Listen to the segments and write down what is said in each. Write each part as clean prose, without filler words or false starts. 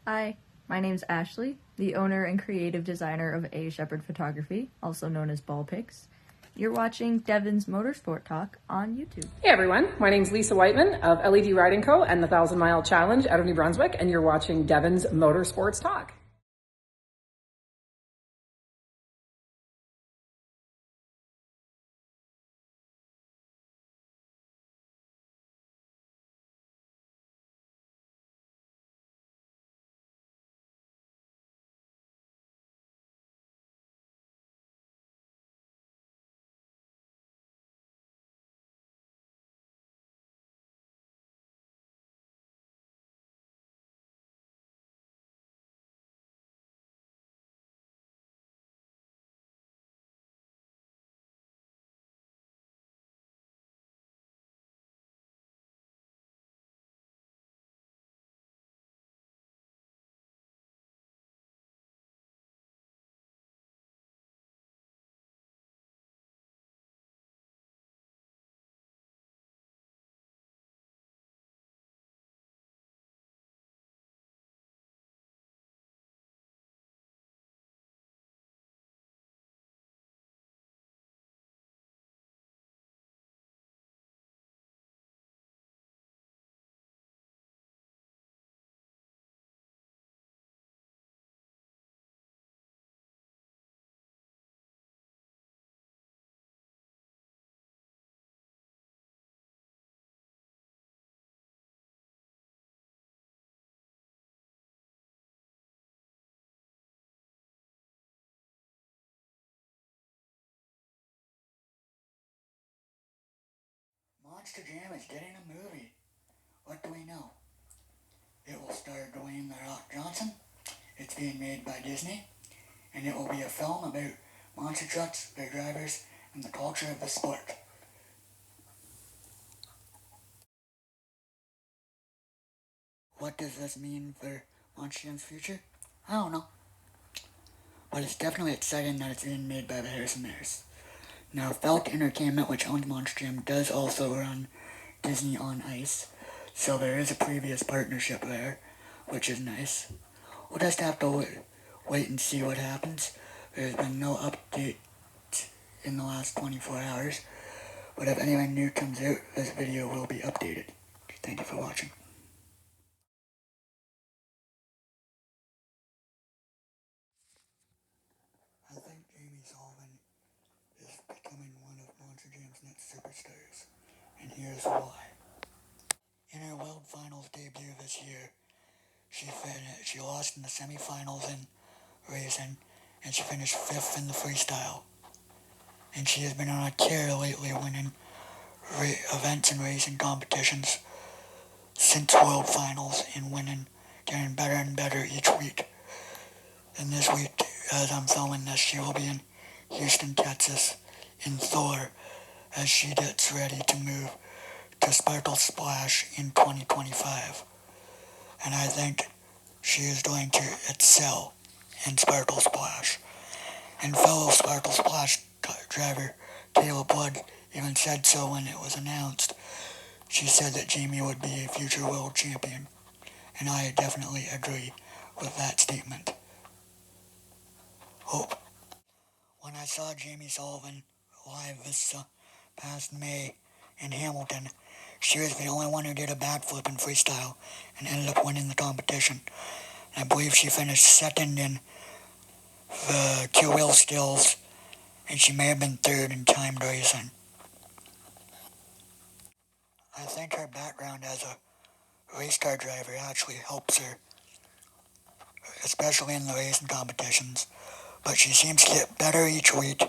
Hi, my name's Ashley, the owner and creative designer of A Shepherd Photography, also known as Ball Pics. You're watching Devin's Motorsport Talk on YouTube. Hey everyone, my name's Lisa Whiteman of LED Riding Co. and the 1,000 Mile Challenge out of New Brunswick, and you're watching Devin's Motorsports Talk. Monster Jam is getting a movie. What do we know? It will star Dwayne "The Rock" Johnson. It's being made by Disney, and it will be a film about monster trucks, their drivers, and the culture of the sport. What does this mean for Monster Jam's future? I don't know. But it's definitely exciting that it's being made by the Harrison Bears. Now, Falk Entertainment, which owns Monster Jam, does also run Disney on Ice, so there is a previous partnership there, which is nice. We'll just have to wait and see what happens. There's been no update in the last 24 hours, but if anything new comes out, this video will be updated. Thank you for watching. I think Jamie Sullivan is becoming one of Monster Jam's next superstars, and here's why. In her World Finals debut this year, she lost in the semifinals in racing, and she finished 5th in the freestyle. And she has been on a tear lately, winning events and racing competitions since World Finals, and winning, getting better and better each week. And this week, as I'm filming this, she will be in Houston, Texas, in Thor, as she gets ready to move to Sparkle Splash in 2025. And I think she is going to excel in Sparkle Splash. And fellow Sparkle Splash driver Caleb Wood even said so when it was announced. She said that Jamie would be a future world champion, and I definitely agree with that statement. Hope. When I saw Jamie Sullivan live this past May in Hamilton, she was the only one who did a backflip in freestyle and ended up winning the competition. I believe she finished second in the two-wheel skills, and she may have been third in timed racing. I think her background as a race car driver actually helps her, especially in the racing competitions. But she seems to get better each week,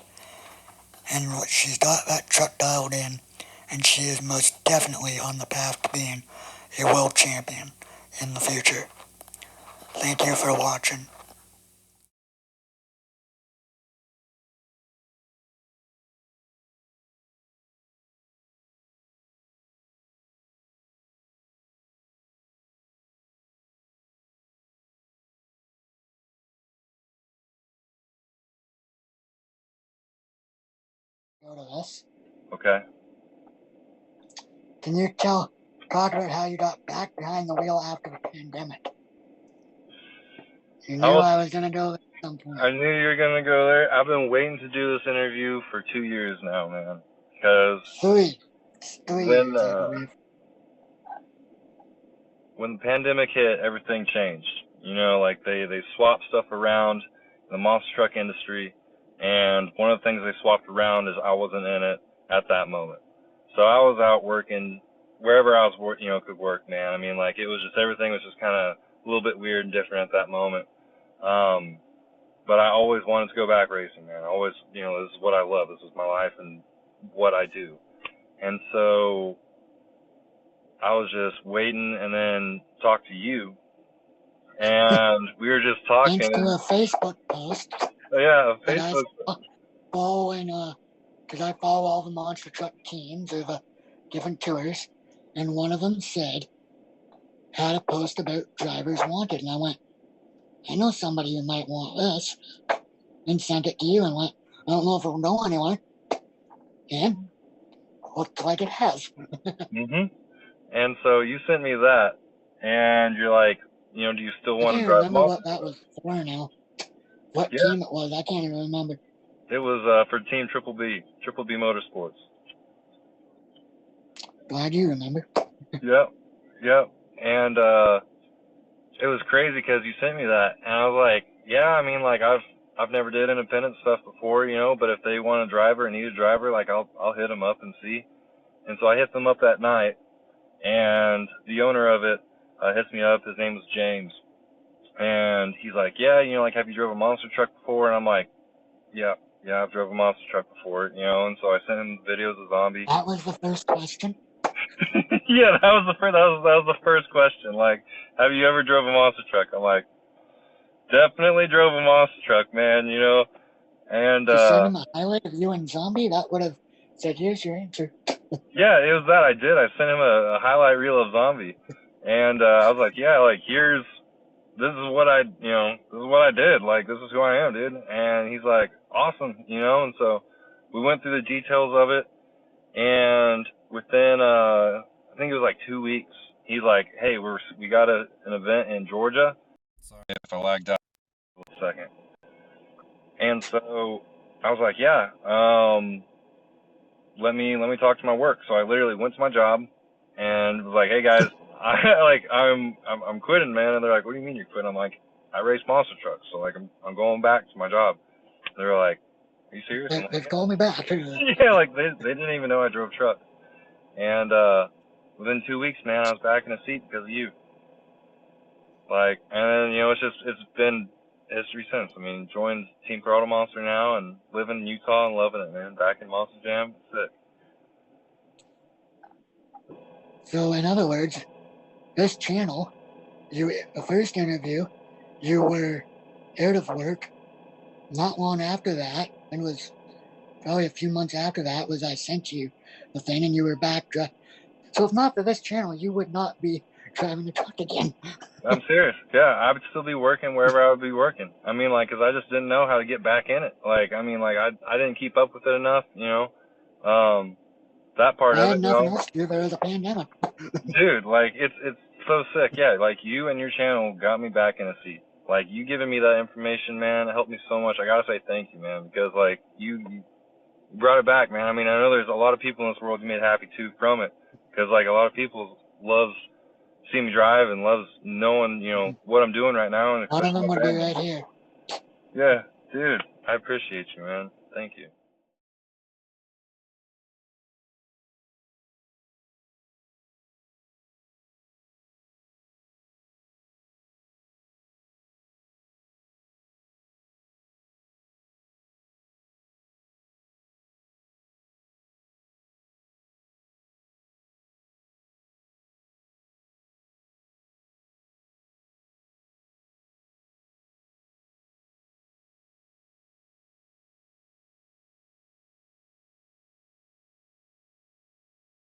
and she's got that truck dialed in, and she is most definitely on the path to being a world champion in the future. Thank you for watching. Go to this. Okay. Can you talk about how you got back behind the wheel after the pandemic? You I knew was, I was gonna go at some I point. knew you were gonna go there. I've been waiting to do this interview for 2 years now, man. Because Three. It's 3 years, when I believe. when the pandemic hit, everything changed. You know, like they swapped stuff around in the monster truck industry, and one of the things they swapped around is I wasn't in it at that moment. So I was out working wherever I was, could work, man. I mean, like it was just everything was just kind of a little bit weird and different at that moment. But I always wanted to go back racing, man. I always, this is what I love. This is my life and what I do. And so I was just waiting and then talked to you, and we were just Thanks to talking. a Facebook post Yeah, that I Facebook. saw following, because I follow all the monster truck teams of different tours, and one of them had a post about drivers wanted, and I went, I know somebody who might want this, and sent it to you and went, I don't know if it'll know anyone, and looked like it has. Mhm. And so you sent me that, and you're like, do you still I want to can't drive remember monster what that truck? was for now. What Yeah, team it was, I can't even remember. it was for Team Triple B Motorsports. Glad you remember. Yep, yep. And it was crazy because you sent me that, and I was like, yeah, I mean, like I've never did independent stuff before, but if they want a driver and need a driver, like I'll hit them up and see. And so I hit them up that night, and the owner of it hits me up. His name was James, and he's like, yeah, like have you drove a monster truck before? And I'm like, yeah, I've drove a monster truck before, and so I sent him videos of Zombie. That was the first question. Yeah, that was the first question. Like, have you ever drove a monster truck? I'm like, definitely drove a monster truck, man. And If you send him a highlight of you and Zombie, that would have said, here's your answer. yeah, it was that I did. I sent him a highlight reel of Zombie, and I was like, yeah, like this is what this is what I did. Like, this is who I am, dude. And he's like, awesome, and so we went through the details of it, and within I think it was like 2 weeks, he's like, hey, we got an event in Georgia. Sorry if I lagged out a second. And so I was like, yeah, let me talk to my work. So I literally went to my job and was like, hey guys, I'm quitting, man. And they're like, what do you mean you're quitting? I'm like, I race monster trucks, so like I'm going back to my job. They were like, are you serious? I'm like, They've called me back. yeah, like they didn't even know I drove trucks. And within 2 weeks, man, I was back in a seat because of you. Like, and then, it's been history since. I mean, joined Team Pro Auto Monster now and living in Utah and loving it, man. Back in Monster Jam, sick. So, in other words, this channel, the first interview, you were out of work. Not long after that, and was probably a few months after that, was I sent you the thing and you were back. So, if not for this channel, you would not be driving the truck again. I'm serious. Yeah, I would still be working wherever I would be working. I mean, like, 'cause I just didn't know how to get back in it. Like, I mean, like, I didn't keep up with it enough, that part I of had it, nothing else to do. There was a pandemic. dude, like, it's so sick. Yeah, like, you and your channel got me back in a seat. Like, you giving me that information, man, it helped me so much. I gotta say thank you, man, because, like, you brought it back, man. I mean, I know there's a lot of people in this world you made happy, too, from it. Because, like, a lot of people loves seeing me drive and loves knowing, what I'm doing right now, and One of especially them my would be family. right here. Yeah, dude, I appreciate you, man. Thank you.